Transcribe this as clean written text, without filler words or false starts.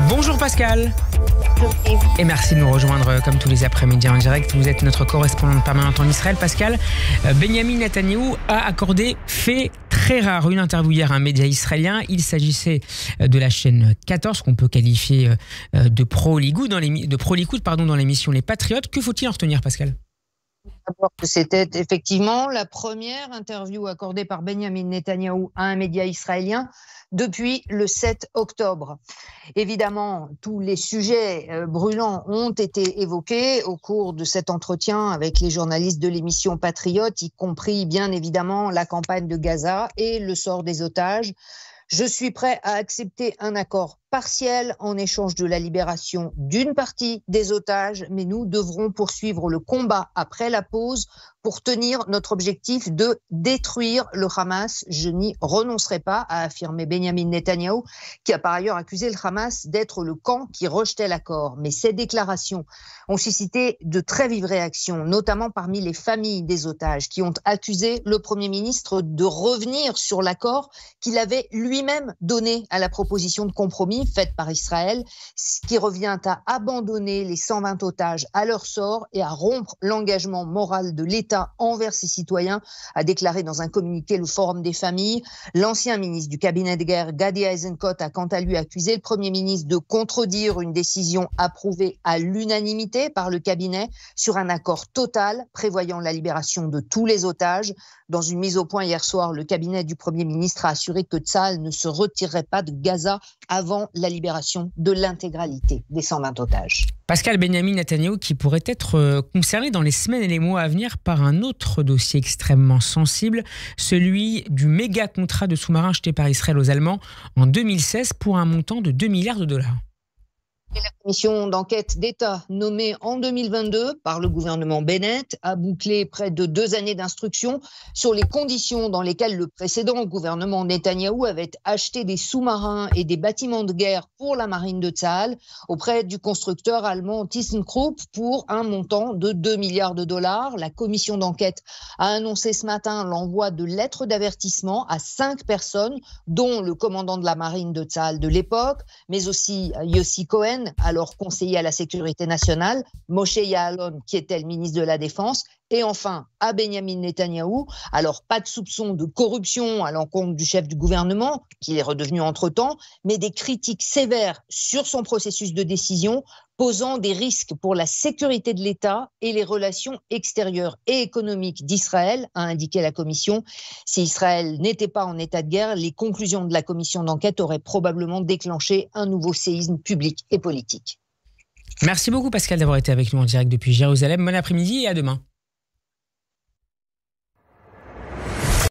Bonjour Pascal. Et merci de nous rejoindre comme tous les après-midi en direct. Vous êtes notre correspondante permanente en Israël. Pascal, Benyamin Netanyahou a accordé fait très rare, une interview hier à un média israélien. Il s'agissait de la chaîne 14, qu'on peut qualifier de pro-Likoud dans l'émission Les Patriotes. Que faut-il en retenir, Pascal ? D'abord que c'était effectivement la première interview accordée par Benyamin Netanyahou à un média israélien depuis le 7 octobre. Évidemment, tous les sujets brûlants ont été évoqués au cours de cet entretien avec les journalistes de l'émission Patriote, y compris bien évidemment la campagne de Gaza et le sort des otages. Je suis prêt à accepter un accord partiel en échange de la libération d'une partie des otages, mais nous devrons poursuivre le combat après la pause pour tenir notre objectif de détruire le Hamas. Je n'y renoncerai pas, a affirmé Benyamin Netanyahou, qui a par ailleurs accusé le Hamas d'être le camp qui rejetait l'accord. Mais ces déclarations ont suscité de très vives réactions, notamment parmi les familles des otages, qui ont accusé le Premier ministre de revenir sur l'accord qu'il avait lui-même donné à la proposition de compromis faite par Israël, ce qui revient à abandonner les 120 otages à leur sort et à rompre l'engagement moral de l'État envers ses citoyens, a déclaré dans un communiqué le Forum des familles. L'ancien ministre du cabinet de guerre, Gadi Eisenkot, a quant à lui accusé le Premier ministre de contredire une décision approuvée à l'unanimité par le cabinet sur un accord total prévoyant la libération de tous les otages. Dans une mise au point hier soir, le cabinet du Premier ministre a assuré que Tsahal ne se retirerait pas de Gaza avant la libération de l'intégralité des 120 otages. Pascal, Benyamin Netanyahou qui pourrait être concerné dans les semaines et les mois à venir par un autre dossier extrêmement sensible, celui du méga contrat de sous-marins acheté par Israël aux Allemands en 2016 pour un montant de 2 milliards de dollars. La commission d'enquête d'État nommée en 2022 par le gouvernement Bennett a bouclé près de 2 années d'instruction sur les conditions dans lesquelles le précédent gouvernement Netanyahou avait acheté des sous-marins et des bâtiments de guerre pour la marine de Tsahal auprès du constructeur allemand ThyssenKrupp pour un montant de 2 milliards de dollars. La commission d'enquête a annoncé ce matin l'envoi de lettres d'avertissement à 5 personnes, dont le commandant de la marine de Tsahal de l'époque, mais aussi Yossi Cohen, alors conseiller à la sécurité nationale, Moshe Ya'alon, qui était le ministre de la Défense, et enfin à Benyamin Netanyahou. Alors pas de soupçon de corruption à l'encontre du chef du gouvernement, qui est redevenu entre-temps, mais des critiques sévères sur son processus de décision, posant des risques pour la sécurité de l'État et les relations extérieures et économiques d'Israël, a indiqué la commission. Si Israël n'était pas en état de guerre, les conclusions de la commission d'enquête auraient probablement déclenché un nouveau séisme public et politique. Merci beaucoup Pascal d'avoir été avec nous en direct depuis Jérusalem. Bon après-midi et à demain.